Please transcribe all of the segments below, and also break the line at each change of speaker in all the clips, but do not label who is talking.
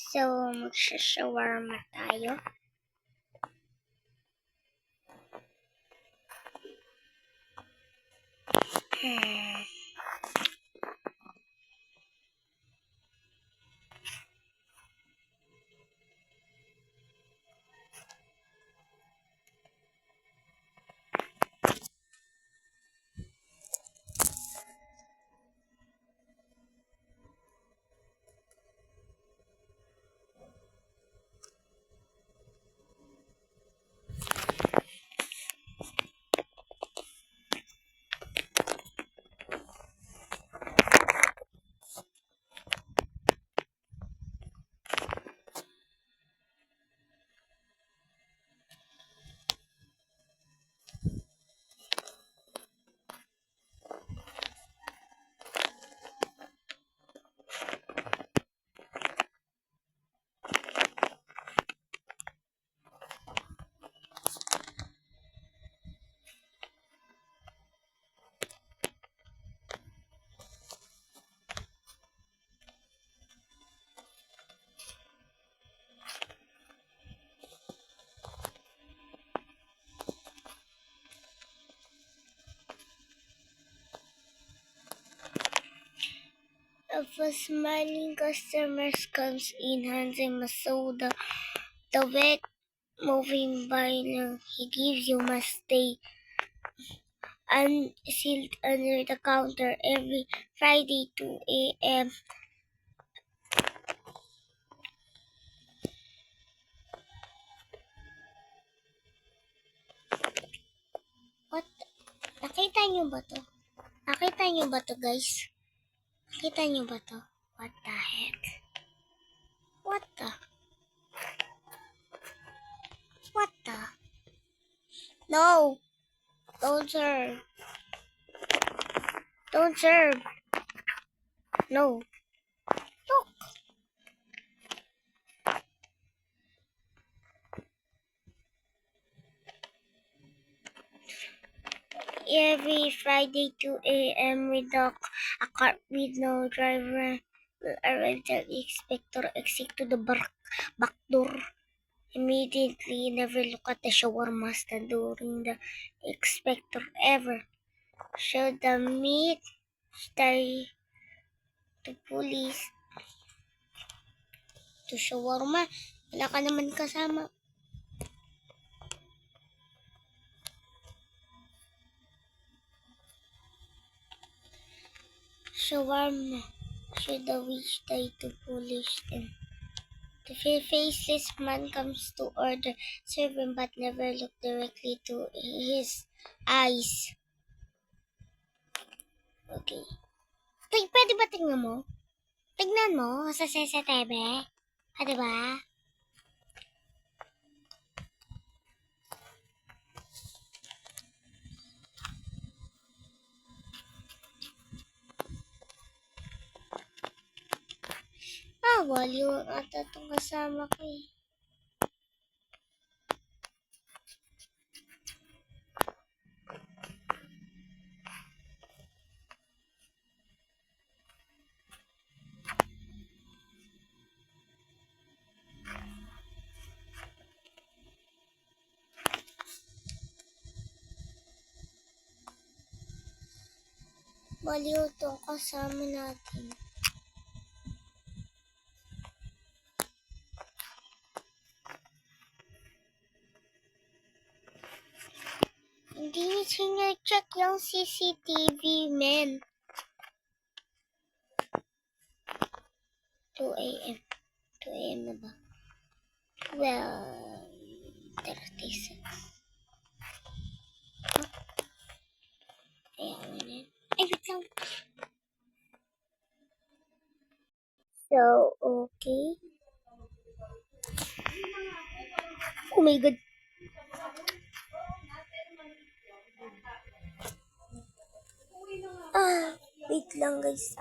So, magsha-shawarma tayo. If a smiling customer comes in, hands him a soda. The vet moving by, he gives you must stay unsealed under the counter every Friday 2 a.m. What? Nakita niyo ba to? Nakita niyo ba to, guys? Nakita niyo ba to? What the heck? What the? What the? No! Don't serve. Don't serve. No. Look. Every Friday 2 a.m. with a car with no driver will arrive. The inspector exit to the back door. Immediately, never look at the shawarma stand during the inspector ever. Show the meat, stay to police, to shawarma. Wala ka naman kasama. Shawarma. Should the witch tie to police and the faceless man comes to order, serve him but never look directly to his eyes. Okay. Pwede ba tingnan mo? Tignan mo sa CCTV. Diba? Waliw ata itong kasama ko eh. Baliw itong kasama natin. Hindi siya-check yung CCTV, men. 2 a.m. 2 a.m. na ba? 12:36. Ayan na. Ay, wait lang. So, okay. Oh my God. Wait lang guys.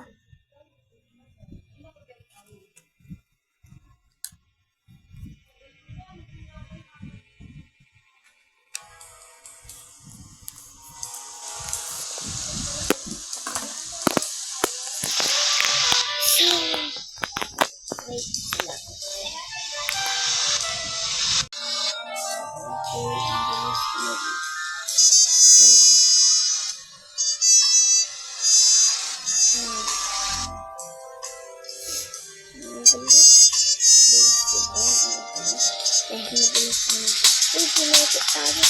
Wait lang. tayo.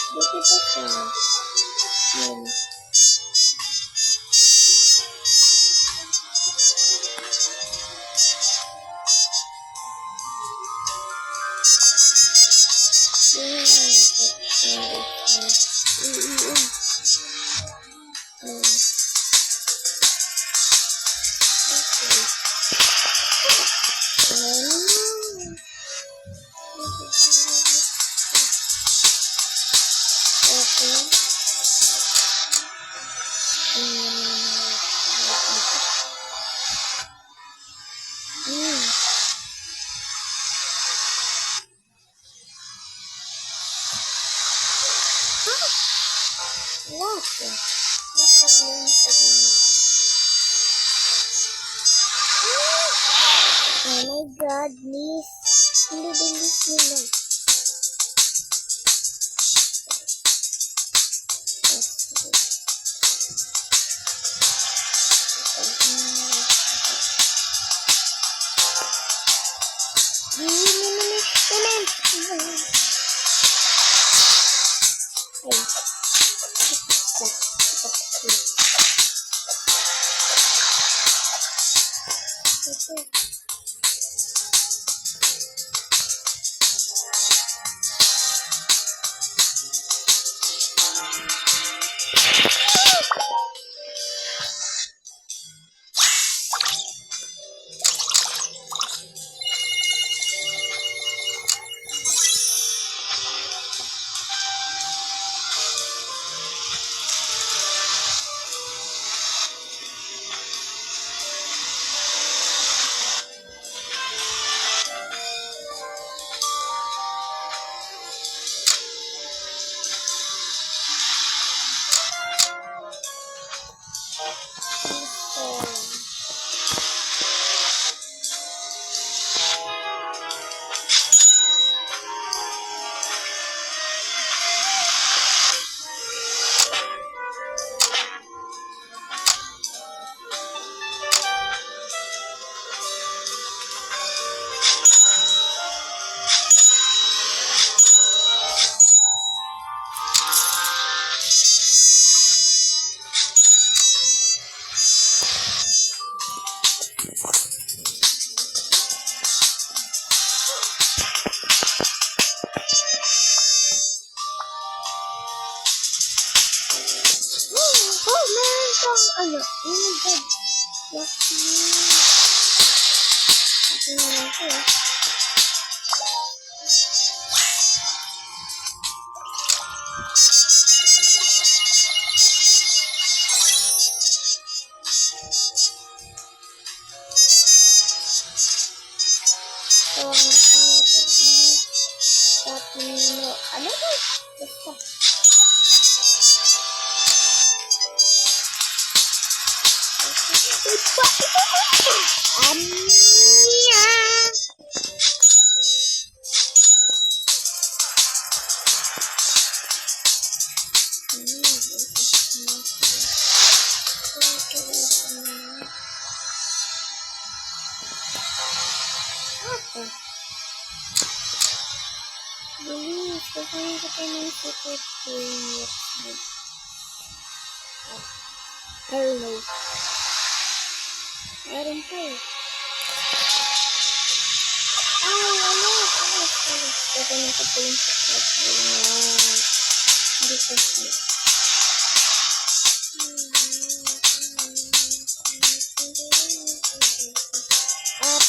Buti pa siya. Yun. What? Oh my god, please. Bilis nila. Ano? Oh my god. Lucky. Ito na lang ito eh. Tawag na tayo ito. Ano ba? Basta. Bilis, kukunin ko tayo ng secret point. Hello. Meron pa eh. Ano? Kukunin ko tayo ng secret point. Hindi kasi. Up.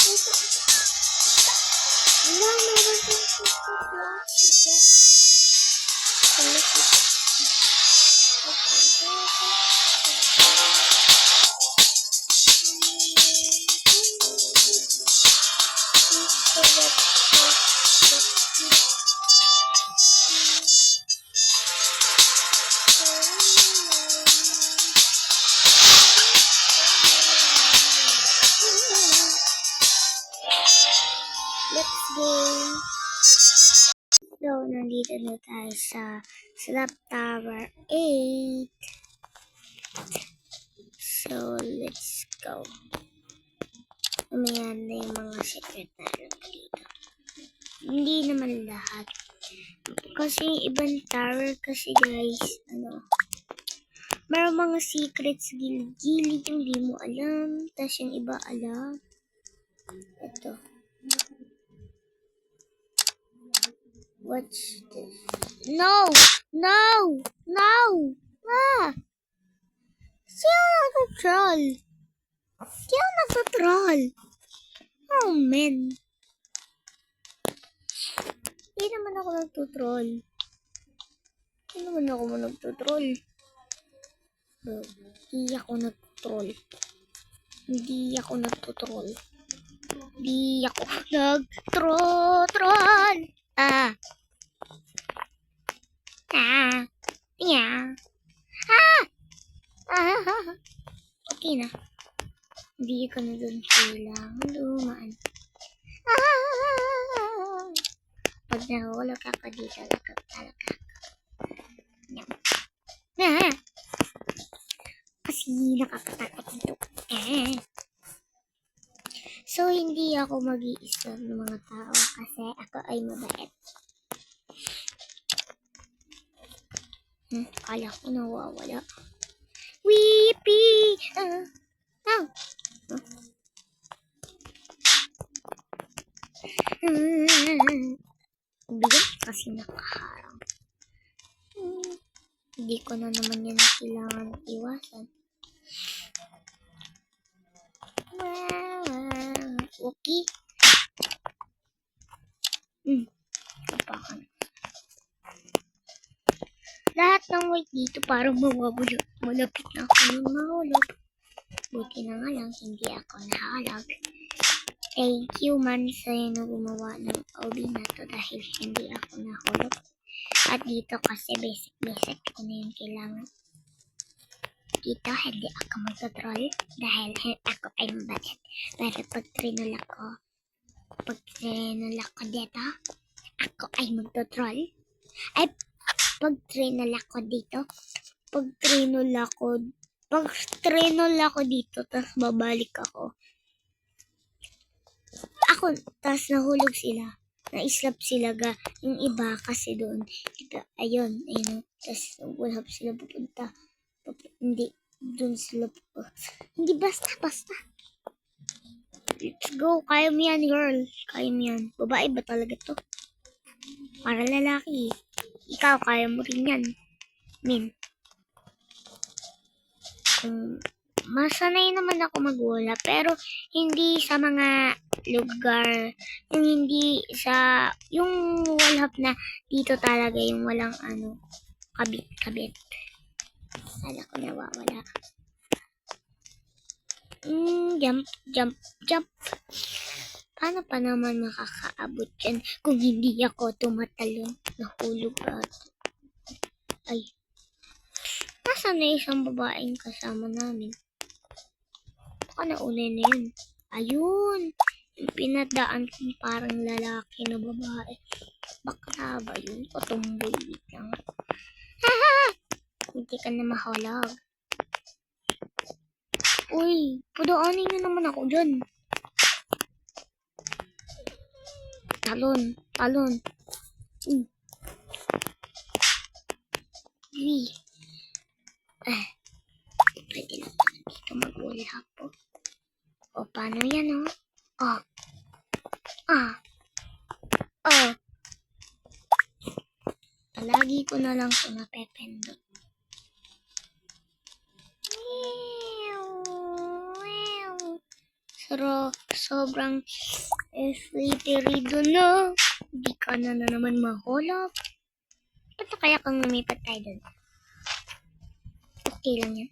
Wala, meron din sa plastic. Let's game. So, nandito na tayo sa Slap Tower 8. So, let's go. Umayan na yung mga secret na alam ko dito. Hindi naman lahat. Kasi yung ibang tower kasi guys, mayroong mga secrets gilid-gilid yung di mo alam. Tapos yung iba alam. Ito. What's this? No! No! No! Ah! Siya nag-troll. Siya nag-troll. Oh, man. Hindi naman ako nag-troll. Hindi naman ako nag-troll. Hindi ako nag-troll. Hindi ako nag-troll. Hindi ako nag-troll. Ah. Ah. Yeah. Ah. Ah. Okay na. Hindi ka na doon kailangan dumaan. Ah. Pag nahulog ako dito, lakap talaga. Ah. Kasi nakakatakot dito. Ah. So, hindi ako mag-i-istorb ng mga tao kasi ako ay mabait. Kala ko nawawala. Weepy! Bigat kasi nakaharang. Hindi ko na naman yan kailangan iwasan. Okay. Kapakan. Lahat ng white dito parang mawawala. Malapit na ako ng mahulog. Buti na nga lang, hindi ako nahalag. Thank you man sa'yo na gumawa ng OB na to dahil hindi ako nahulog. At dito kasi basic ko na yung kailangan. Dito hindi ako magtotroll dahil ako ay mabait. Pero pag trinol ako dito, ako ay magtotroll. Ay, pag trinol ako dito, pag trinol ako dito, tapos babalik ako. Tapos nahulog sila. Na-slap sila yung iba kasi doon. Ayun. Tapos wala sila pupunta. Hindi. Doon sila pupunta. Hindi basta. Let's go. Kaya mo yan, girl. Kaya mo yan. Babae ba talaga to? Para lalaki. Ikaw, kaya mo rin yan. Masanay naman ako magwala pero hindi sa mga lugar yung hindi sa yung wallhap na dito talaga yung walang kabit. Kala ko nawawala. Jump. Paano pa naman makakaabot yan kung hindi ako tumatalon? Nahulog at ay. Nasaan na isang babaeng kasama namin? Baka naunay na yun. Ayun. Yung pinadaan kong parang lalaki na babae. Bakla ba yun? O tumboy lang. Hindi ka na mahalag. Uy, padaanin nyo naman ako dyan. Talon. Pwede na pa dito mag-wallhap po. O, paano yan, Palagi ko na lang ito napependot. Sa Pero sobrang slippery doon na. Hindi ka na naman mahulog. Ba't na kaya kang lumipat tayo doon? Okay lang yan.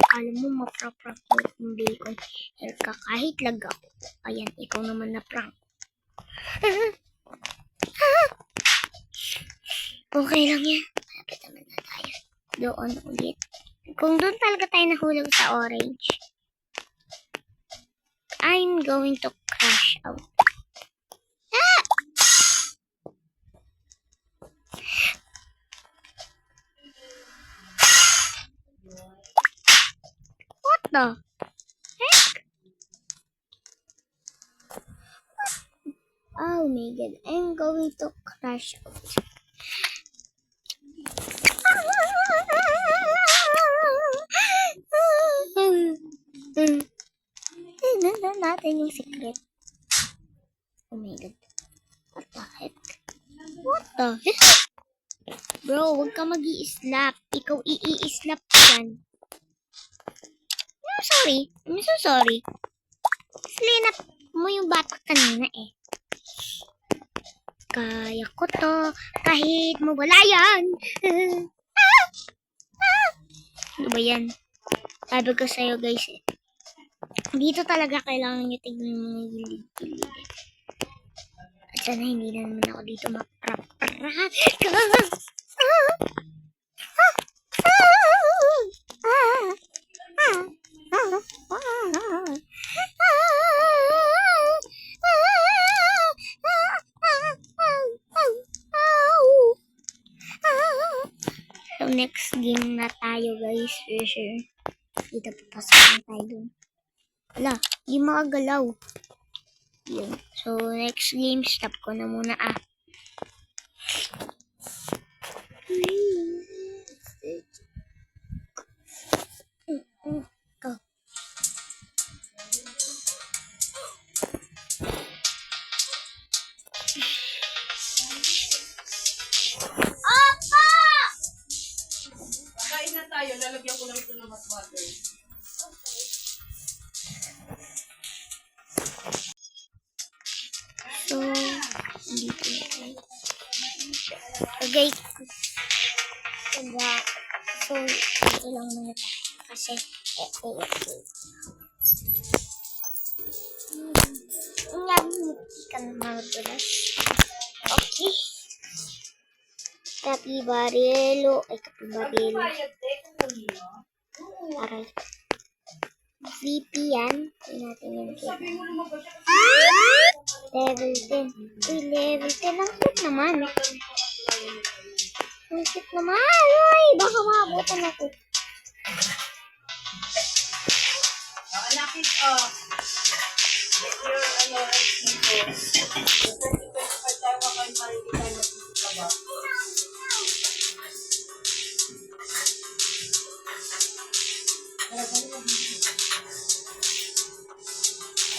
Alam mo, maprank mo yung bacon. Hair ka kahit lag ako. Ayan, ikaw naman na prank. Okay lang yan. Malapit naman na tayo. Doon ulit. Kung doon talaga tayo nahulog sa orange, I'm going to crash out. Ah! What the heck? Oh my god, I'm going to crash out. Tignan natin yung secret. Oh my god. What the heck? What the heck? Bro, huwag ka mag-i-slap. Ikaw i-i-slap yan. I'm sorry. I'm so sorry. Slinap mo yung bata kanina eh. Kaya ko to kahit mawala yan. Ano ba yan? Sabi ko sa'yo guys eh. Dito talaga kailangan nyo tignan yung mga gilid-gilid. At sana hindi na naman ako dito mapraprat. So next game na tayo guys. For sure. Dito papasok na tayo dun. Wala, di makagalaw. Yun. So, next game, stop ko na muna Go. Opo!
Kain na tayo, lalagyan ko lang ito ng hot water.
So, dito na tayo. Okay. So, dito lang muna tayo. Kasi, hindi ka na magulas. Okay. Kapibarelo. Ay, kapibarelo. Aray. VP yan. Tingnan natin yung level 10. Uy, level 10. Ang cute naman. Ang cute naman. Ay, baka maabutan ako.
Nakit, get your, dito. Yung 25 tayo kakain marili tayo magpipita ba?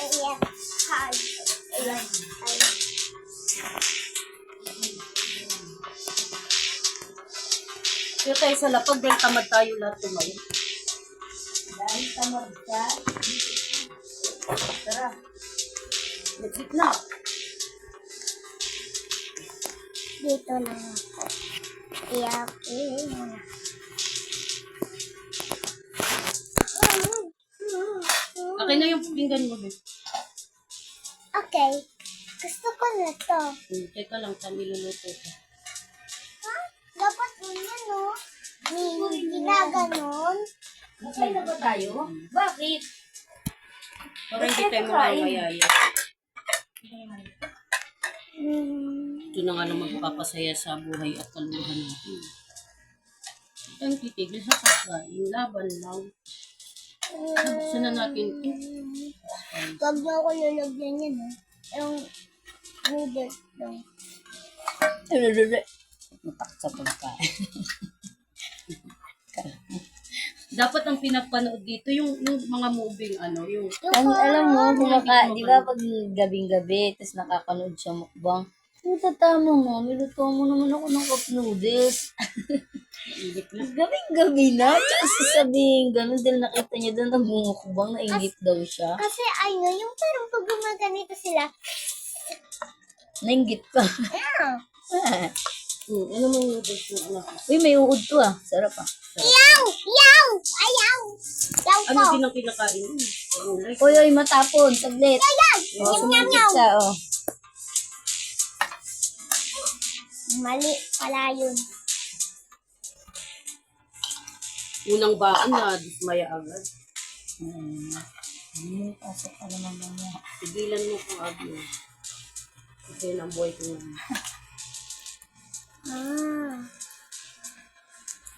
Ayan. Hi. Ayan. Ayan.
Kaya tayo sa lapag dahil tamad tayo lahat tumayo. Dahil tamad ka. Tara. Legit na.
Dito lang ako. I-okay muna.
Akin na yung pinggan mo, babe.
Okay. Gusto ko na to.
Teka lang, kami luluto ko.
Ha? Dapat ganyan, no? Ginaganon.
Okay na ba tayo? Bakit? Para hindi tayo makakayaya. Ito na nga lang magpapasaya sa buhay at kaluluhan natin. Ang titigil sa pagkain, laban lang. Buksan na natin ito.
Huwag niyo ako lalagyan yan, ha? Yung noodles lang.
Matak sa pagkain. Dapat ang pinapanood dito yung mga moving yung
Alam mo, di ba pag gabing-gabi, tapos nakakanood siya mukbang, Tama mo, niluto mo naman ako ng cup noodles.
Init na.
Gabing-gabi na, tsaka sasabihin ganun dahil nakita niya doon nagmumukbang, nainggit daw siya.
Kasi ano, yung parang pag gumaganito sila,
Nainggit pa.
ah,
Ano mang noodles na anak?
Uy, may uod to ah. Sarap ah.
yaw! Yaw! Ayaw! Yaw
Ano
ko!
din ang kinakain mo? Gulay.
Uy, matapon. Saglit.
Yaw!
Oh,
Yum, yum,
sumigit
yum!
siya oh.
Mali pala yun.
Unang baon na, dismaya agad.
Pasok ka naman mamaya.
Tigilan mo kung abi. Kasi yun ang buhay ko naman.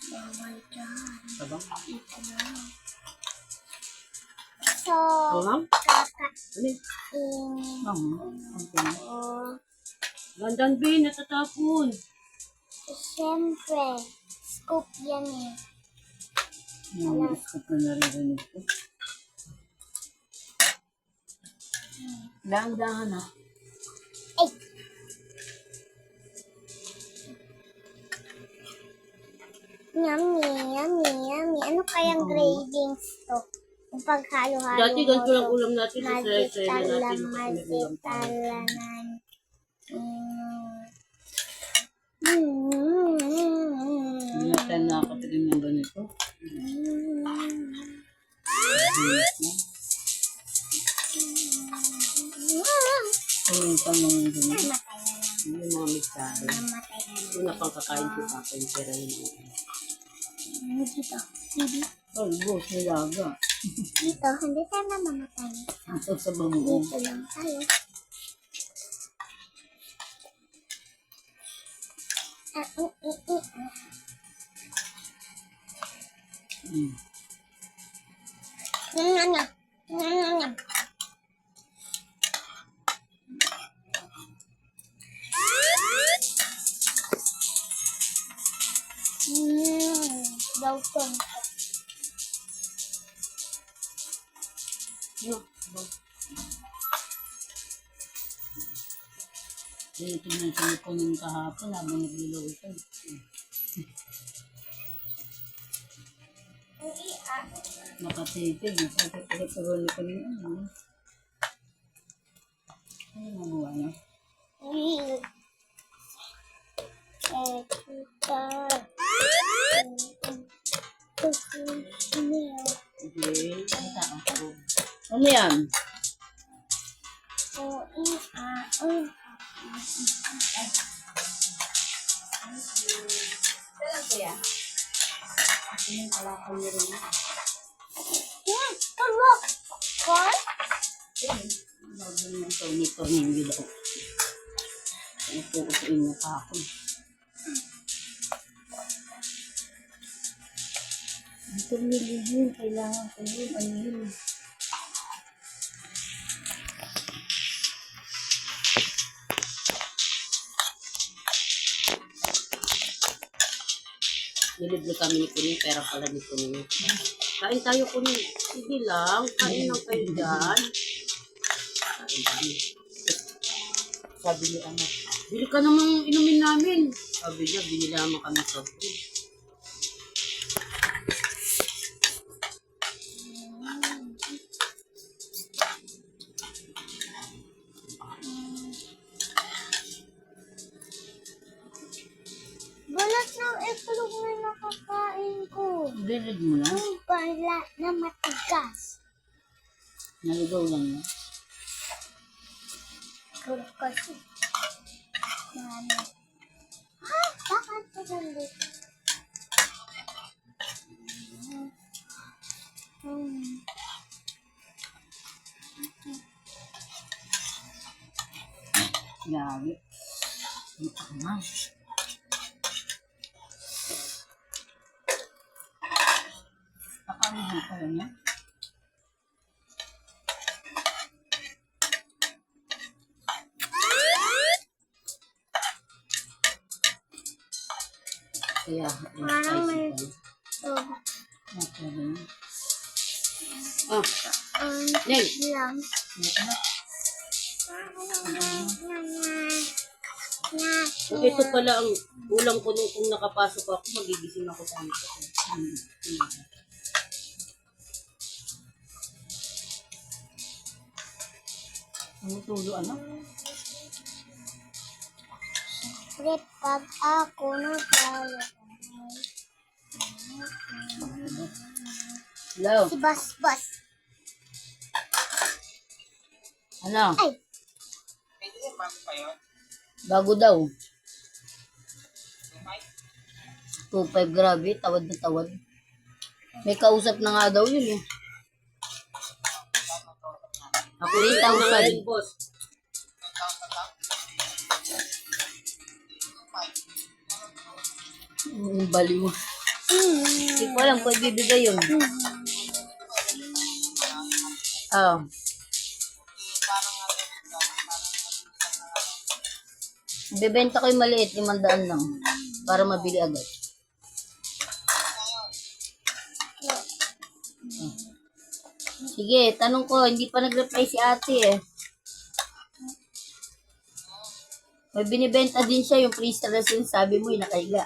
Bawal dyan.
Sabang?
So,
Anghang?
kakain
Okay.
ko.
Gandang bin, natatapon.
Siyempre, scoop yan eh.
Gusto ko naririnig ko. Dahan-dahan ah.
Ay! Yummy, yummy, yummy. Ano kayang gravings to? Yung paghalo-halo
Dati ganito lang
to.
ulam natin. Sa na natin. Kasi may ulam tayo.
Magitalanan.
Minatan na ako tignan ng ganito. Yung tanong yung ganito.
Yung mga migsahe. Una pang kakain ko papa yung pera yun.
Dito. Dito.
Ay, boss, nilaga.
Dito. Hindi tayo mamamatay.
Ito sa bango.
Dito lang tayo. Nyam, nyam. Nyam, nyam. Daw-tong.
Ito na yung sinukunin kahapon habang nagluluto. Makatipid. Nakatipid ko rin ano. Ano nagawa na?
Okay.
Ano yan? Tornilyo daw. Ito ko sa inyo kahapon. Ang tornilyo yun. Kailangan ko yun. Ano yun?
Nilibre kami ni Kuning, pera pala ni Kuning. Kain tayo Kuning. Sige lang, kain lang kayo dyan. Kain tayo. Sabi ni anak, bili ka namang inumin namin. Sabi niya, binili naman kami sa food.
Balat ng itlog na nakakain ko.
Dilig mo na.
Yung balat na matigas.
Naligaw lang na.
Kuro kasi. Ano? Ha? Bakit ito nandito?
Yari. Ang tama. Pakamihan pala niya.
Kaya,
Parang may...
spicy
Oh,
Ako rin.
pa. Nel,
lang.
Ito na.
Kung ito pala ang ulam ko nung kung nakapasok ako, magigising ako sa amin. Ano tulo, ano?
Siyempre, pag ako nagtayo.
Hello?
Si Bas.
Ano?
Ay,
Bago daw. 2.5, grabe. Tawad na tawad. May kausap na nga daw yun eh.
Ako rin tao na ngayon, boss.
Baliw. Hindi ko alam kung ibibigay yun. Ah. Bebenta ko yung maliit, 500 lang. Para mabili agad. Ah. Sige, tanong ko, hindi pa nag-reply si ate eh. May binibenta din siya yung freezer na sinasabi mo, yung nakahiga.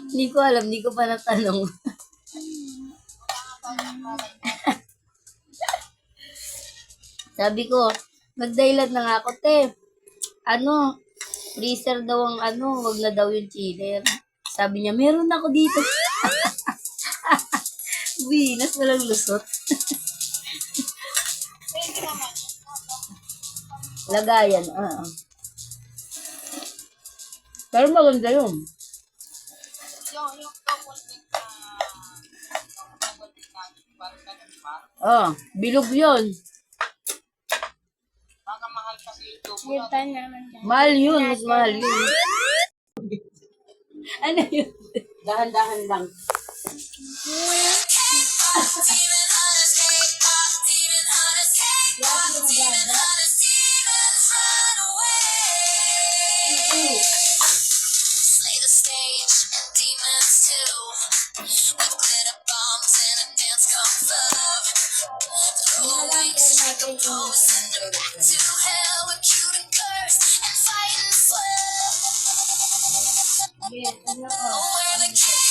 Hindi ko alam, hindi ko pa natanong. Sabi ko, nagdailan na nga ako, te. Ano, freezer daw ang ano, wag na daw yung chiller. Sabi niya, meron ako dito. Binas, walang lusot. Lagayan, Pero maganda yun. Bilog yun.
di ba naman dyan?
Mahal yun, mas mahal yun. Ano yun?
Dahan-dahan lang.
Slay the stage and demons too. With glitter bombs and a dance called love. Throw away, strike a pose, send them back to hell. We're cute and cursed and fighting slow. Oh, we're the king.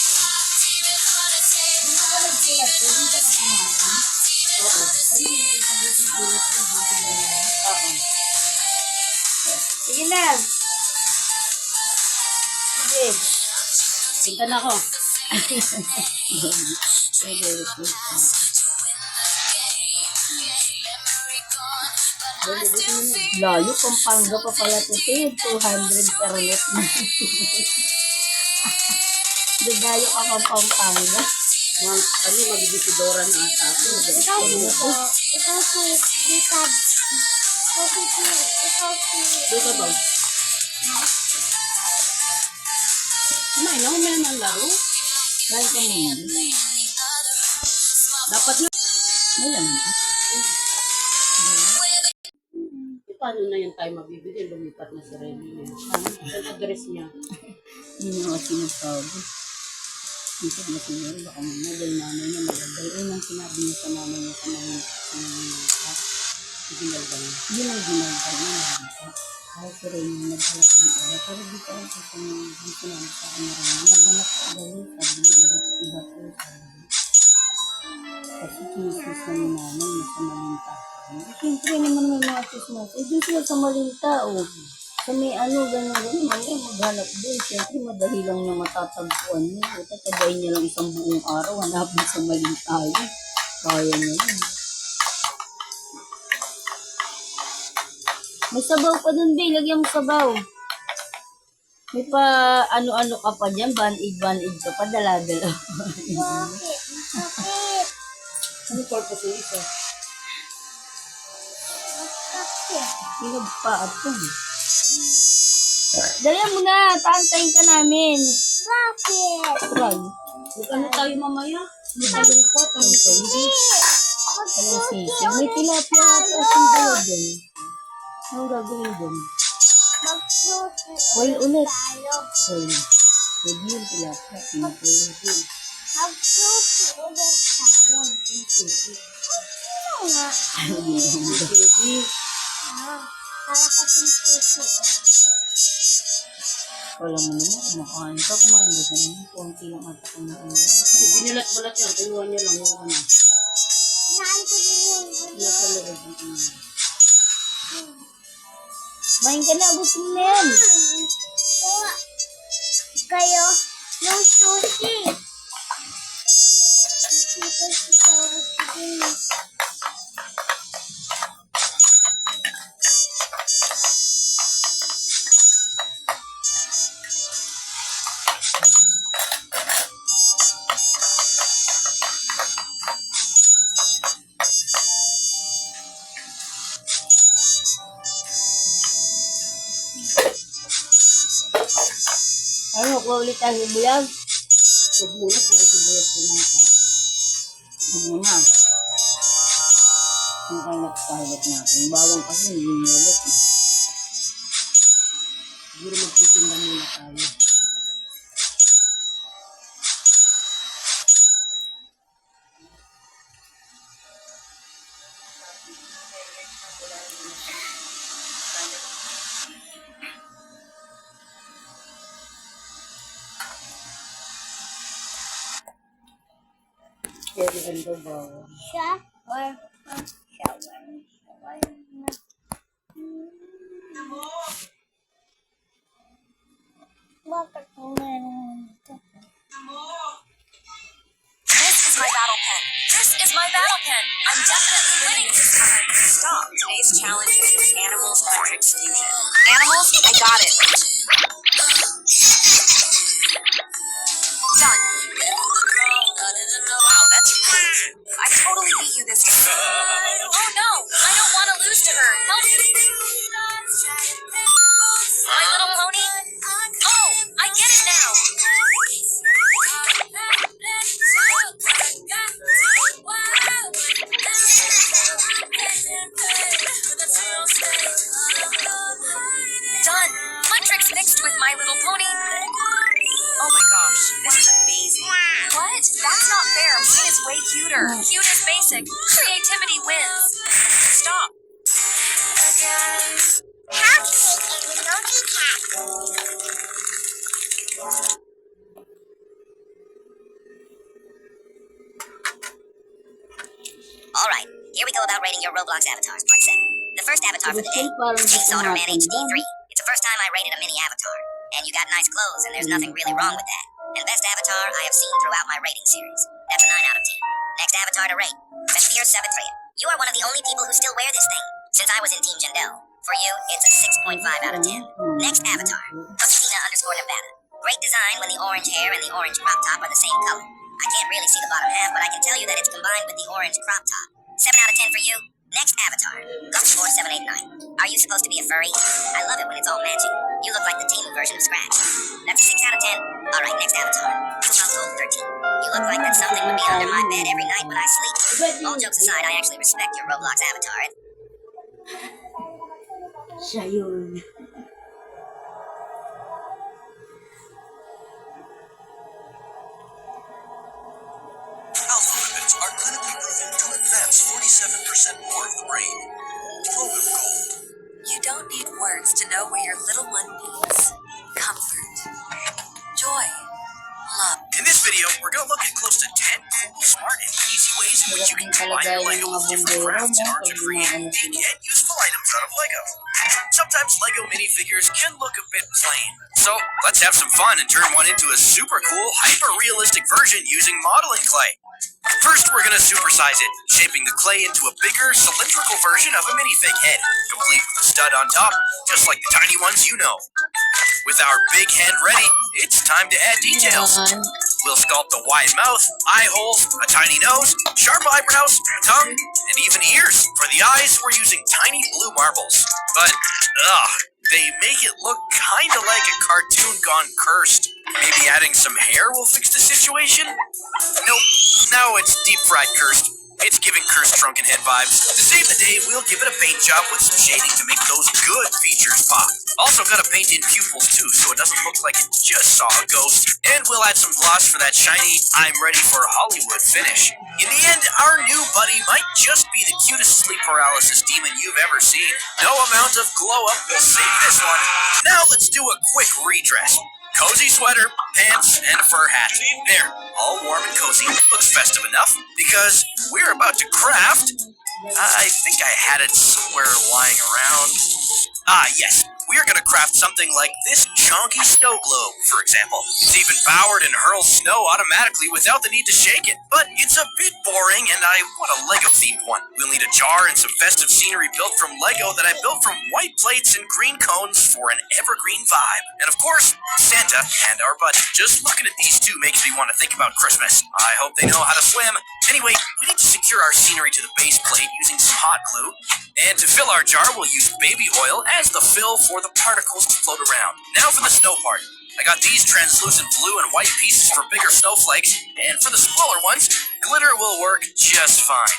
Demon hunters, demon hunters,
Sige na. Sige.
Punta na ako.
Layo, Pampanga pa pala ito. 200 per net. Dadayo ka pang Pampanga.
Ano, magibitidora na ata ako.
Ikaw si Tita.
Dito ba? Kumain na, kumain ng laro.
Kahit ka naman.
Dapat na.
Ayan.
Paano na yan tayo mabibili? Lumipat na si Remy. Ang address niya.
Yun yung mga sinasabi. Dito na siguro, baka mamagay nanay niya magagay. Ayun ang sinabi niya sa nanay niya sa mga
Ginalba niya.
yun ang ginagawa niya. Kaya si Remy naghalap ng iba. Pero di ko alam kung dito lang sa ano rin. Naghalap ka dali. Sabi niya, iba po sabi niya. Kasi kinis na ni nanay na sa malinta. Siyempre naman may mga chismas. Eh, dun sila sa malinta, oh. Sa may ano, gano'n, mamaya maghanap doon. Siyempre, madali lang na matatagpuan niya. O, tatagayin niya lang isang buong araw, hanapin sa malinta yun. Kaya niya yun. May sabaw pa dun, Bay. Lagyan mo sabaw. May pa ano-ano ka pa dyan. Band-aid ka pa. Dala-dala.
Bakit? Bakit?
Ano purpose yung isa?
Bakit?
Pinagpaat yun. Dalihan mo na. Taantayin ka namin.
Bakit?
Trag.
Ano tayo mamaya? May palungkot. Ang hindi.
Anong sisig? May tilapia ata ang dalawa dun. Anong gagawin dun?
Magsusi
Oil ulit.
tayo.
Oil. Pwede yung tilapia. Pinapin yun.
Magsusi ulit tayo. Ano nga?
Hindi.
Para kasing susi.
Wala mo naman, kumakain ka, kumain ba sa inyo? Konti lang ata kumain.
Binulat-bulat yan. Kinuha niya lang yung ano.
Naan ko din yung
Nasa loob ang kumain. Main ka na, abutin mo na yan.
Kayo, yung sushi. Ito si tawag din.
Ano, kuha ulit tayo sa bulag?
Huwag muna para sibuyas ko mga ka.
Huwag mo na. Ang kalat-kalat natin. Bawang kasi hindi nilalit.
Siguro magtitinda muna tayo.
Kaya ganda bawang.
Shower. Shower. na. Bakit mo meron ito?
This is my battle pen. This is my battle pen. I'm definitely winning this time. Stop. Today's challenge is Animals Matrix Fusion. Animals, I got it. Done. Wow, that's rude. I totally beat you this time. Oh no, I don't want to lose to her. Help me. My Little Pony? Oh, I get it now. Done. Fun tricks mixed with My Little Pony. Oh my gosh, this is amazing. What? That's not fair. Mine is way cuter. Cute is basic. Creativity wins. Stop.
How to make a emoji cat.
Alright, here we go about rating your Roblox avatars, part 7. The first avatar for the day,
Parang
Chainsaw Man
natin
HD3. It's the first time I rated a mini avatar, and you got nice clothes, and there's nothing really wrong with that. And best avatar I have seen throughout my rating series. That's a 9 out of 10. Next avatar to rate, Vampire 73. You are one of the only people who still wear this thing, since I was in Team Jendel. For you, it's a 6.5 out of 10. Next avatar, Tina_Nevada. Great design when the orange hair and the orange crop top are the same color. I can't really see the bottom half, but I can tell you that it's combined with the orange crop top. 7 out of 10 for you. Next avatar, Gumscore789. Are you supposed to be a furry? I love it when it's all matching. You look like the team version of Scratch. That's a 6 out of 10. Alright, next avatar, Gold13. You look like that something would be under my bed every night when I sleep. All jokes aside, I actually respect your Roblox avatar.
Siya yun.
Alpha lipids are clinically proven to advance 47% more of the brain. Proven gold.
You don't need words to know what your little one needs. Comfort. Joy. Love.
In this video, we're going to look at close to 10 cool, smart, and easy ways in which you can combine your Lego with different crafts in order to create unique and useful items out of Lego. Sometimes Lego minifigures can look a bit plain. So, let's have some fun and turn one into a super cool, hyper-realistic version using modeling clay. First, we're going to supersize it, shaping the clay into a bigger, cylindrical version of a minifig head, complete with a stud on top, just like the tiny ones you know. With our big head ready, it's time to add details. We'll sculpt a wide mouth, eye holes, a tiny nose, sharp eyebrows, tongue, and even ears. For the eyes, we're using tiny blue marbles. But, they make it look kinda like a cartoon gone cursed. Maybe adding some hair will fix the situation? Nope, now it's deep fried cursed. It's giving cursed drunken head vibes. To save the day, we'll give it a paint job with some shading to make those good features pop. Also gotta paint in pupils too, so it doesn't look like it just saw a ghost. And we'll add some gloss for that shiny, I'm ready for Hollywood finish. In the end, our new buddy might just be the cutest sleep paralysis demon you've ever seen. No amount of glow up will save this one. Now let's do a quick redress. Cozy sweater, pants, and a fur hat. There, all warm and cozy. Looks festive enough because we're about to craft. I think I had it somewhere lying around. Ah, yes. We are going to craft something like this chunky snow globe, for example. It's even powered and hurls snow automatically without the need to shake it. But it's a bit boring, and I want a Lego-themed one. We'll need a jar and some festive scenery built from Lego that I built from white plates and green cones for an evergreen vibe. And of course, Santa and our buddy. Just looking at these two makes me want to think about Christmas. I hope they know how to swim. Anyway, we need to secure our scenery to the base plate using some hot glue. And to fill our jar, we'll use baby oil as the fill for the particles to float around. Now for the snow part. I got these translucent blue and white pieces for bigger snowflakes, and for the smaller ones, glitter will work just fine.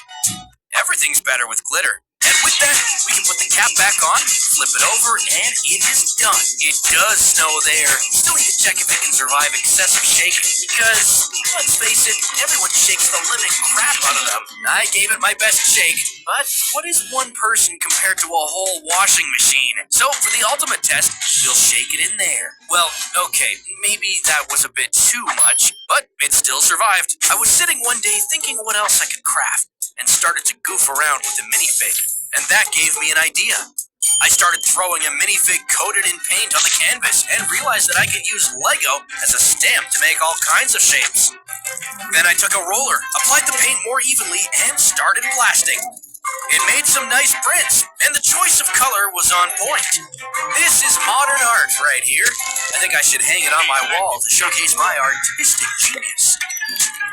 Everything's better with glitter. And with that, we can put the cap back on, flip it over, and it is done. It does snow there. Still need to check if it can survive excessive shaking, because, let's face it, everyone shakes the living crap out of them. I gave it my best shake, but what is one person compared to a whole washing machine? So, for the ultimate test, we'll shake it in there. Well, okay, maybe that was a bit too much, but it still survived. I was sitting one day thinking what else I could craft, and started to goof around with a minifig. And that gave me an idea. I started throwing a minifig coated in paint on the canvas and realized that I could use Lego as a stamp to make all kinds of shapes. Then I took a roller, applied the paint more evenly, and started blasting. It made some nice prints, and the choice of color was on point. This is modern art right here. I think I should hang it on my wall to showcase my artistic genius.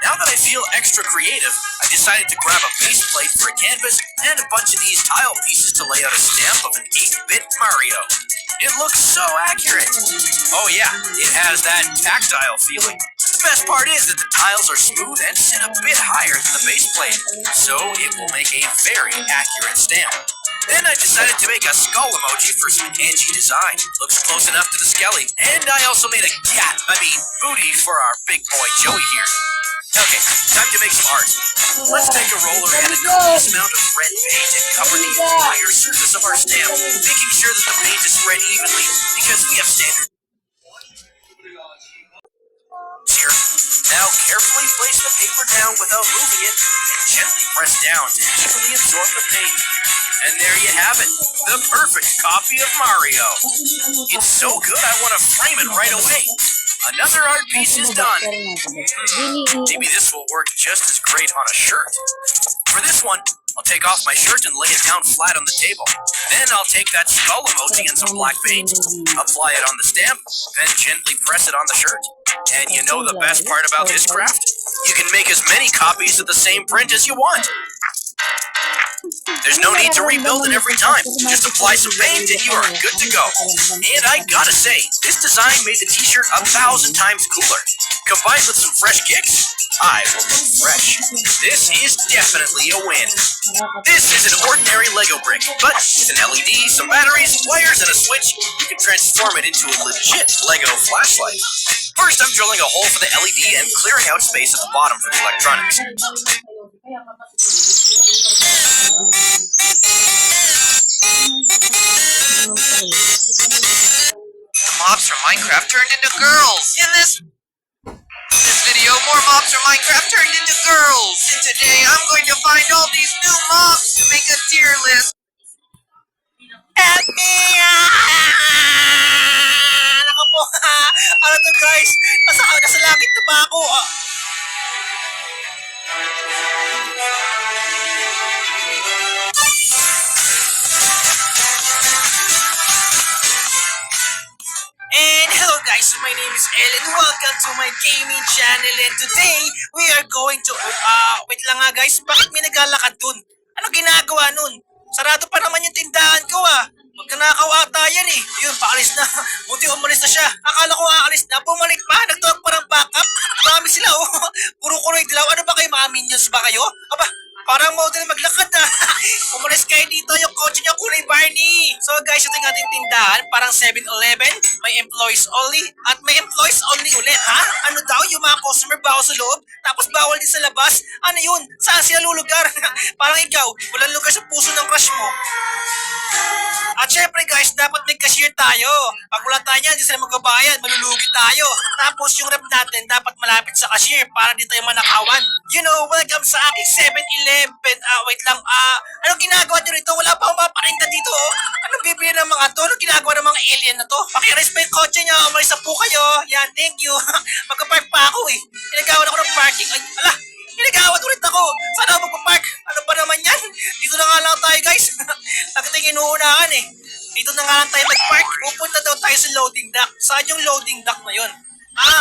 Now that I feel extra creative, I decided to grab a base plate for a canvas and a bunch of these tile pieces to lay out a stamp of an 8-bit Mario. It looks so accurate. Oh yeah, it has that tactile feeling. The best part is that the tiles are smooth and sit a bit higher than the base plate, so it will make a very accurate stamp. Then I decided to make a skull emoji for some edgy design. Looks close enough to the skelly. And I also made a booty for our big boy Joey here. Okay, time to make some art. Let's take a roller and a copious amount of red paint and cover the entire surface of our stamp, making sure that the paint is spread evenly because we have standard here. Now carefully place the paper down without moving it and gently press down to evenly absorb the paint. And there you have it, the perfect copy of Mario. It's so good I want to frame it right away. Another art piece is done. Maybe this will work just as great on a shirt. For this one, I'll take off my shirt and lay it down flat on the table. Then I'll take that skull emoji and some black paint, apply it on the stamp, then gently press it on the shirt. And you know the best part about this craft? You can make as many copies of the same print as you want. There's no need to rebuild it every time. Just apply some paint and you are good to go. And I gotta say, this design made the t-shirt 1,000 times cooler. Combined with some fresh kicks, I will look fresh. This is definitely a win. This is an ordinary Lego brick, but with an LED, some batteries, wires, and a switch, you can transform it into a legit Lego flashlight. First, I'm drilling a hole for the LED and clearing out space at the bottom for the electronics.
The mobs from Minecraft turned into girls. In this video, more mobs from Minecraft turned into girls. And today, I'm going to find all these new mobs to make a tier list.
Help me! Naku po! Ano to guys? Nasa langit na ba ako? And hello guys, my name is Ellen. Welcome to my gaming channel. And today, we are going to... wait lang nga guys, bakit may naglalakad dun? Ano ginagawa nun? Sarado pa naman yung tindahan ko Magkanakaw ata yan Yun, paalis na. Buti umalis na siya. Akala ko aalis na. Bumalik pa. Nagtawag pa ng backup. Marami sila Puro kuloy dilaw. Ano ba kayo, mga minions ba kayo? Aba, Parang model maglakad na. Umalis kayo dito, yung kotse niya kulay Barney. So guys, ito yung ating tindahan, parang 7-Eleven, may employees only, at may employees only ulit. Ha? Ano daw, yung mga customer bawal sa loob, tapos bawal din sa labas? Ano yun? Saan sila lulugar? Parang ikaw, walang lugar sa puso ng crush mo. At syempre guys, dapat may cashier tayo. Pag wala tayo yan, di sila magbabayad, malulugi tayo. Tapos yung rep natin dapat malapit sa cashier para di tayo manakawan. You know, welcome sa aking 7-Eleven. Wait lang, anong ginagawa nyo rito? Wala pa akong maparinda dito, oh. Anong bibili ng mga to? Anong ginagawa ng mga alien na to? Pakirespect kotse nyo, umalis na po kayo. Yan, thank you. Magpapark pa ako eh. Pinagawan ako ng parking. Ay, ala, pinagawan ulit ako. Saan ako magpapark? Ano ba naman yan? Dito na nga lang tayo guys. Nakatingin inuunahan eh. Dito na nga lang tayo mag-park. Pupunta daw tayo sa loading dock. Saan yung loading dock na yun?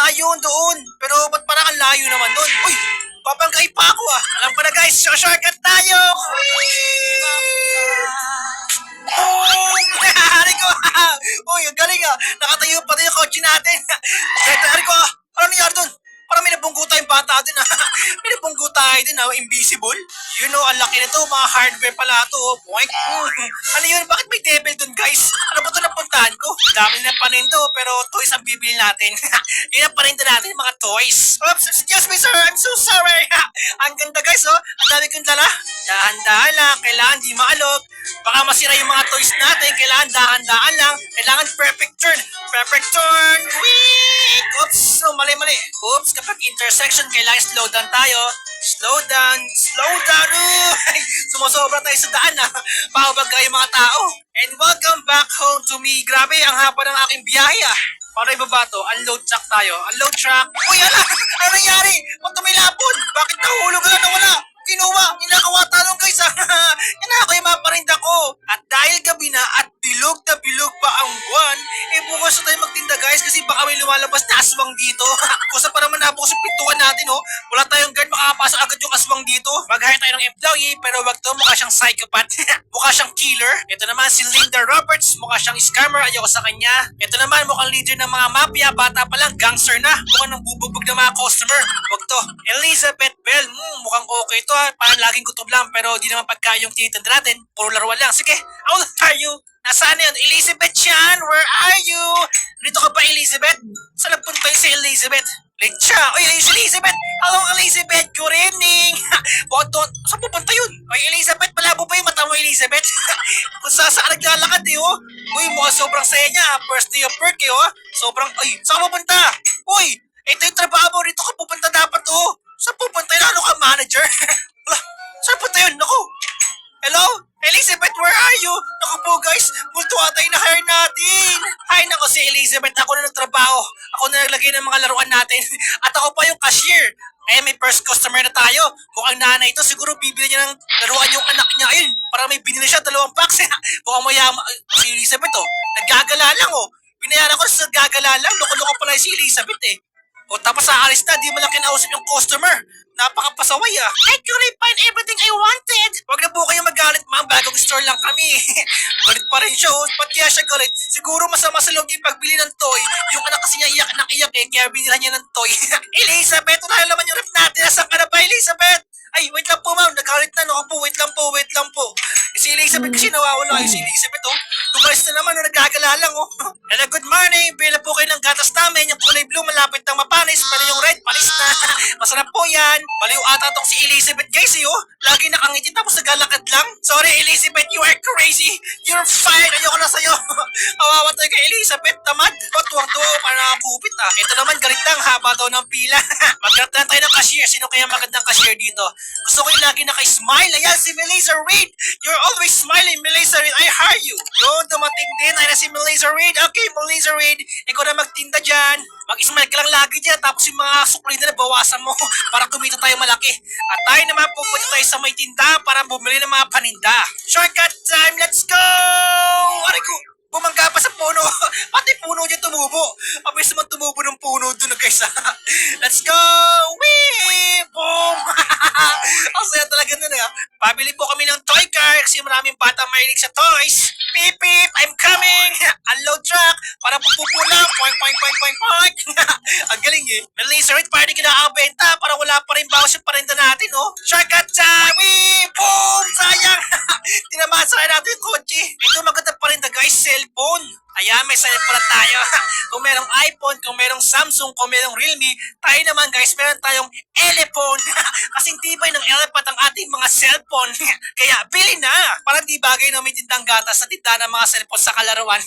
Ayun, doon. Pero ba't parang ang layo naman doon? Uy, papangkay pa ako ah. Alam ko na guys, shortcut tayo. Hari ko. Uy, ang galing ah. Nakatayo pa din yung kotse natin. Hari ko, ano nangyari doon? Parang may nabunggo tayong bata din ah. May nabunggo tayo din ah, invisible. You know, ang laki nito, mga hardware pala ito. Boink. Ano yun? Bakit may devil dun guys? Ano ba ito napuntahan ko? Dami na panindo, pero toys ang bibili natin. Yun ang panindo natin, mga toys. Oops, excuse me sir, I'm so sorry. Ang ganda guys oh, ang dami kong dala. Dahan-dahan lang, kailangan di maalog. Baka masira yung mga toys natin, kailangan dahan-dahan lang. Kailangan perfect turn. Perfect turn. Wait! Oops, oh, mali-mali. Oops, kapag intersection, kailangan slow down tayo. Slow down, slow down. Sumusobra tayo sa daan ah. Pabagay yung mga tao. And welcome back home to me. Grabe, ang haba ng aking biyahe ah. Para ibaba to, unload truck tayo. Unload truck. Uy, ala! Ano nangyari? Ba't tumilapon? Bakit nahulog na wala? Kinuha! Inakawa talong guys ah! Inako yung mga parinda ko! At dahil gabi na at bilog na bilog pa ang buwan, bukas na tayo magtinda guys kasi baka may lumalabas na aswang dito. Kusa pa naman nabukas yung pintuan natin oh. Wala tayong guard, makakapasok agad yung aswang dito. Mag-hire tayo ng employee pero wag to, mukha siyang psychopath. Mukha siyang killer. Ito naman si Linda Roberts, mukha siyang scammer, ayoko sa kanya. Ito naman mukhang leader ng mga mafia, bata pa lang, gangster na. Mukhang nang bubugbog ng mga customer. Wag to. Elizabeth Bell, mukhang okay to ha. Parang laging gutom lang pero di naman pagka yung tinitanda natin. Puro laruan lang. Sige, how old are you? Nasaan na yun? Elizabeth Chan, where are you? Dito ka ba, Elizabeth? Saan nagpunta yun si Elizabeth? Late siya. Oy, si Elizabeth. Hello, Elizabeth. Good evening. Saan pupunta yun? Oy, Elizabeth, malabo pa yung mata mo, Elizabeth. Kung saan naglalakad eh, oh. Uy, mukhang sobrang saya niya. First day of work eh, oh. Sobrang, saan ka pupunta? Uy, ito yung trabaho mo. Rito ka pupunta dapat, oh. Saan pupunta yun? Ano ka, manager? Wala, saan pupunta yun? Naku. Hello? Elizabeth, where are you? Naku po guys, multo ata yung na-hire natin. Hay nako si Elizabeth, ako na nagtrabaho. Ako na naglagay ng mga laruan natin. At ako pa yung cashier. May first customer na tayo. Mukhang nanay ito, siguro bibili niya ng laruan yung anak niya. Ayun, para may binili siya 2 box. Mukhang mayama. Si Elizabeth oh, naggagala lang oh. Binayaran ko sa gagala lang, loko-loko pala si Elizabeth eh. O tapos sa alis na, di mo lang kinausap yung customer. Napakapasaway ah. I couldn't find everything I wanted. Huwag na po kayo magalit ma'am, bagong store lang kami. Galit pa rin siya oh. Ba't kaya siya galit? Siguro masama sa loob yung pagbili ng toy. Yung anak kasi niya iyak na iyak eh, kaya binila niya ng toy. Elizabeth, wala naman yung rep natin. Nasaan ka na ba, Elizabeth? Ay, wait lang po ma'am, nagalit na. Naku po, wait lang po. Si Elizabeth kasi nawawala. Si Elizabeth oh, tumalis na naman, nagagala lang oh. Hello, good morning. Bila po kayo ng gatas namin. Yung kulay blue malapit ng mapanis. Pero yung red, panis na. Masarap po yan. Baliw ata tong si Elizabeth guys eh oh. Lagi nakangiti tapos nagalakad lang. Sorry Elizabeth, you are crazy. You're fired. Ayoko na sa'yo. Awawa tayo kay Elizabeth. Tamad. O, tuwang-tuwa oh, para nakakupit ah. Ito naman galit lang. Haba daw ng pila. Maghanap na tayo ng cashier. Sino kaya magandang cashier dito? Gusto ko yung lagi naka-smile. Ayan, si Melissa Reid. You're always smiling, Melissa Reid. I hire you. Doon, dumating din. Ay na si Melissa Reid. Okay, Melissa Reid. Ikaw na magtinda dyan. Mag-smile ka lang lagi dyan. Tapos yung mga sukli na bawasan mo para kumita tayo malaki. At tayo naman pupunta tayo sa may tinda para bumili ng mga paninda. Shortcut time. Let's go! Aray ko. Bumangga pa sa puno. Pati puno dyan tumubo. Mabilis naman tumubo ng puno doon guys. Let's go! Whee! Boom! Ang saya talaga nun eh. Pabili po kami ng toy car kasi maraming bata mahilig sa toys. Beep beep, I'm coming! Unload truck! Para pupupula! Poink, poink, poink, poink, poink! Ang galing eh. May laser rate, parang di kinakabenta. Parang wala pa rin bawas yung parinda natin, oh. Shortcut Chawi! Boom! Sayang! Tinamaan sa natin yung kotse. Ito maganda parinda guys, cellphone. Ayan, may cellphone pala tayo. Kung merong iPhone, kung merong Samsung, kung merong Realme, tayo naman guys, meron tayong elephone. Kasing tibay ng elephant ang ating mga cellphone. Kaya, bili na! Parang di bagay na may tindang gatas sa tindahan ng mga cellphone sa kalaruan.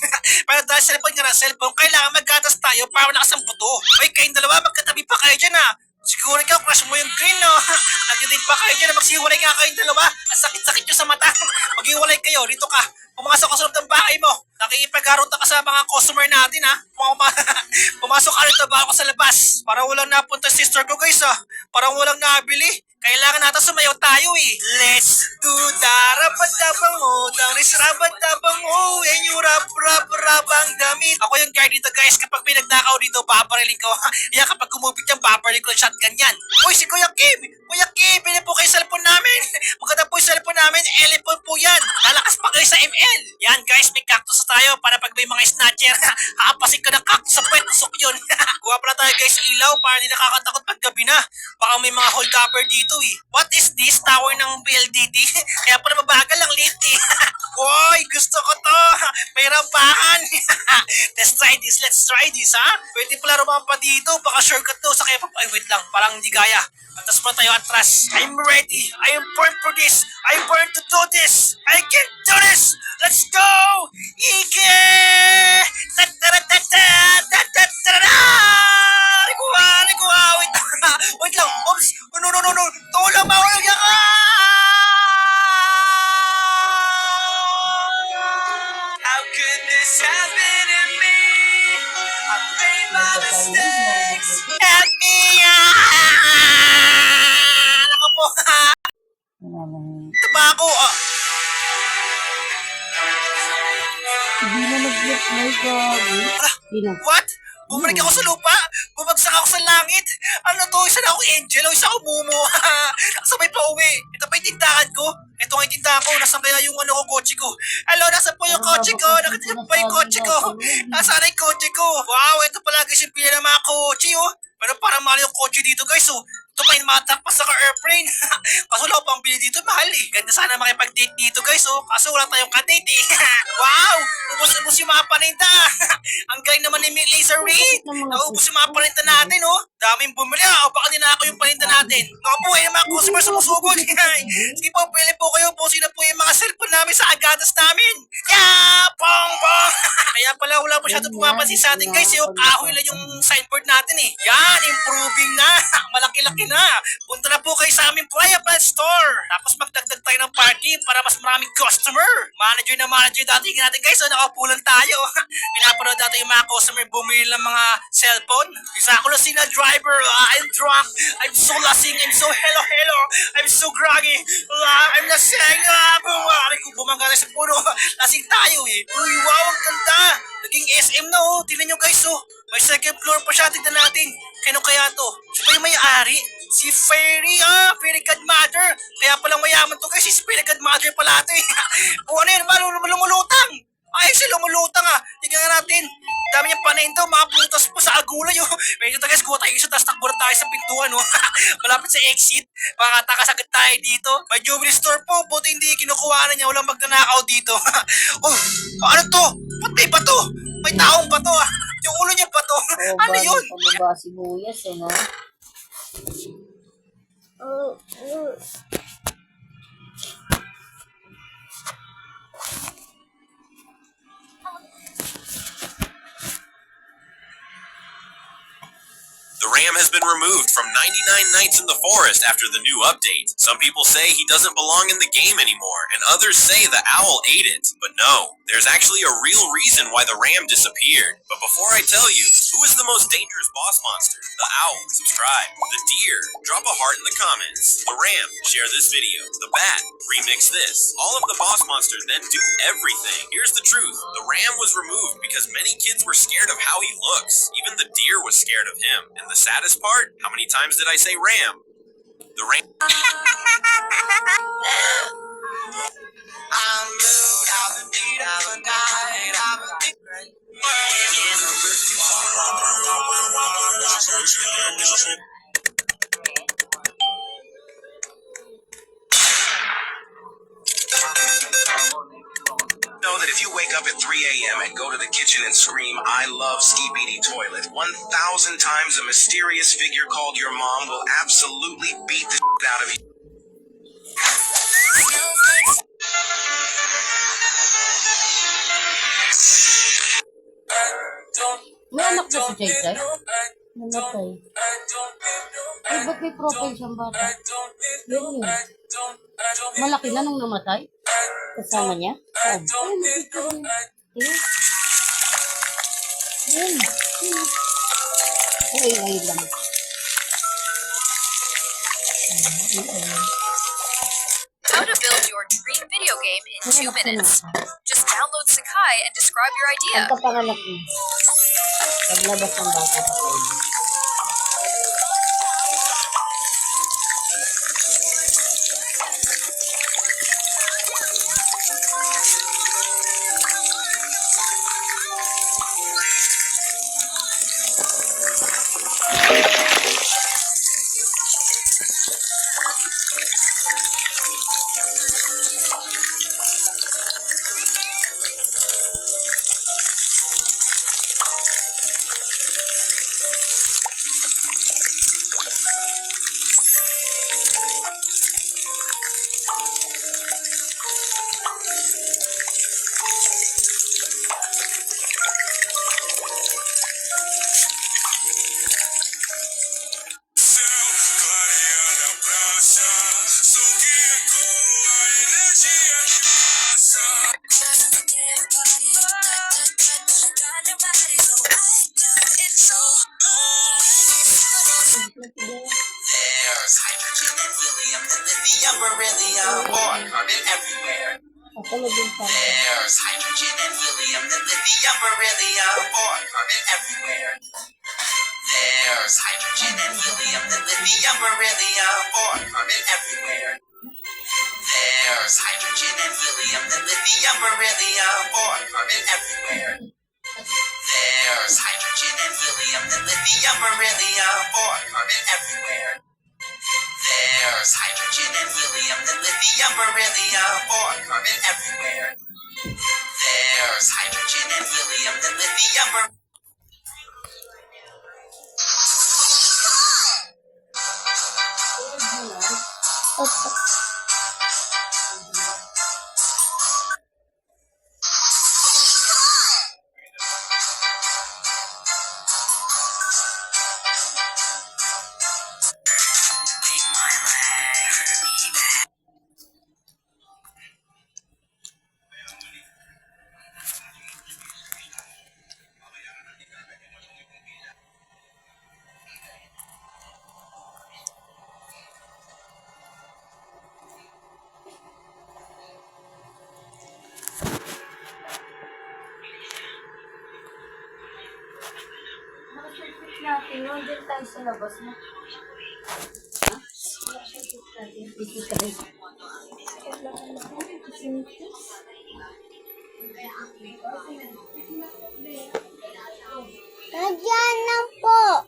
Pero dahil cellphone nga ng cellphone, kailangan maggatas tayo para malakas ang buto. Uy, kayong dalawa, magkatabi pa kayo dyan ha. Siguro ikaw, crush mo yung green, no? Nag-date pa kayo dyan na magsihiwalay nga kayong dalawa. Ang sakit-sakit nyo sa mata. Maghiwalay kayo, dito ka. Pumasok ka sa loob ng bahay mo. Nakikipag-aruta ka sa mga customer natin, ha? Pumasok ka rin ba ako sa labas? Parang walang napunta sister ko, guys, ha? Parang walang nabili. Kailangan natin sumayaw tayo, eh. Let's do the rabat-dabang-o, dangris rabat-dabang-o, and yung rap-rap-rapang damit. Ako yung guard dito, guys. Kapag may nagnakaw dito, babarilin ko. Kaya kapag kumupit yan, babarilin ko yung shotgun yan. Uy, si Kuya Kim! Kuya Kim, bilhin po kayo sa cellphone namin. Maganda po yung cellphone namin. Elephone po yan. Lalakas pa kayo sa ML. Yan, guys, may cactus tayo para pag may mga snatcher, haapasin ka ng cactus sa puwet. Usok yun. Kuha pala tayo, guys, ilaw para hindi nakakatakot pag gabi na. Baka may mga hold-upper dito, eh. What is this? Tower ng PLDT? Kaya pala mabagal lang late, eh. Woy, gusto ko to. May rampahan. Let's try this, ha? Pwede pala rumampa dito. Baka shortcut to. Sa kaya pa, ay, wait lang. Parang hindi kaya. Atas pa tayo, atras. I'm ready. I am born for this. I'm born to do this. I can do this. Let's go! Ike! Ta-ta-ra-ta-ta! Ta-ta-ta-ra! Nikuha! Wait lang. Oops! No. Tulang ba ako nagyan ka? How could this happen to me? I made my mistakes. Help me! Ako po. Ito ba ako?
Hindi na nag-reply ka.
What? Bumalik ako sa lupa? Bumagsak ako sa langit? Ano to? Isa na akong angel o isa akong mumo? Sabay pa uwi. Ito pa yung tindahan ko. Ito nga yung tindahan ko. Nasaan kaya yung kotse ko? Hello, nasaan po yung kotse ko? Nakita pa yung kotse ko? Nasaan na yung kotse ko? Wow, ito pala guys yung pila ng mga kotse, oh. Pero parang mahal yung kotse dito guys, oh. Ito pa yung matakpas sa airplane. Kaso wala pang bili dito, mahal eh. Ganda sana makipag-date dito guys, oh. Kaso wala tayong ka-date eh. Wow! Ubus-ubus yung mga paninda. Ang galing naman ni Laser Raid. Naubos yung mga paninda natin, oh. Daming bumili, ah. O baka ninako yung paninda natin. Naku po, yung mga customer sumusugod. Sige po, pili po kayo. Busin na po yung mga cellphone namin sa agadas namin. Yeah! Bong! Kaya pala wala masyado pumapansin sa atin guys. Yung kahoy lang yung signboard natin eh. Yan, improving na. Malaki-laki na. Punta na po kayo sa aming Playable Store. Tapos magdagdag tayo ng party para mas maraming customer. Manager na manager dati natin guys. So nakapulan tayo. Pinapanood dati yung mga customer bumili ng mga cellphone. Isa ako lang sina driver. I'm drunk. I'm so lasing. I'm so hello. I'm so groggy. I'm lasing. Bumangga na sa puno. Lasing tayo eh. Uy, wow, ang ganda. Naging SM na oh. Tingnan nyo guys oh. May second floor pa siya. Tignan natin. Kano kaya to? Siya ba yung may-ari? Si Fairy, Fairy Godmother. Kaya palang mayaman to guys. Si Fairy Godmother pala ito eh. O ano yun ba? Lumulutang. Ay, siya lumulutang Tignan nga natin. Dami niyang panayin daw. Mga prutas po sa agulay oh. Medyo guys, kuha tayo isa. Tapos takbo na tayo sa pintuan oh. Malapit sa exit. Makatakas agad tayo dito. May jewelry store po. Buti hindi kinukuha na niya. Walang magnanakaw dito. Oh, ano to? Ba't may bato? May taong bato Yung ulo niya bato. Ano yun?
Pababa sibuyas eh, no?
The Ram has been removed from 99 Nights in the Forest after the new update. Some people say he doesn't belong in the game anymore, and others say the owl ate it. But no, there's actually a real reason why the Ram disappeared. But before I tell you, who is the most dangerous boss monster? The owl, subscribe. The deer, drop a heart in the comments. The Ram, share this video. The bat, remix this. All of the boss monsters then do everything. Here's the truth. The Ram was removed because many kids were scared of how he looks. Even the deer was scared of him. And the saddest part, how many times did I say Ram? The Ram...
Know that if you wake up at 3 a.m. and go to the kitchen and scream, "I love Skibidi Toilet," 1,000 times a mysterious figure called your mom will absolutely beat the shit out of you.
May anak na si Jay Jay?
Namatay. Ay, ba't may profile siyang bata? Yun yun.
Malaki na nung namatay?
Kasama niya? Saan? Ay, nakita ko yun. Eh? Ayun. Ay, ay lang.
How to build your dream video game in 2 minutes. Just download Sakai and describe your idea.
Pagkapanganak niya. Paglabas ng bata pa kayo.
There's hydrogen and helium and lithium, beryllium, or carbon everywhere.
Ako din pa.
There's hydrogen and helium and lithium, beryllium, or carbon everywhere. There's hydrogen and helium and lithium, beryllium, or carbon everywhere. There's hydrogen and helium and lithium, beryllium, or carbon everywhere. There's hydrogen and helium and lithium, beryllium, or carbon everywhere. There's hydrogen and helium and lithium, beryllium, or carbon everywhere. There's hydrogen and helium and lithium,
Natin, nandun tayo sa labas na.
Nandiyan na po.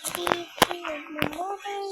Titi, nagmamahal.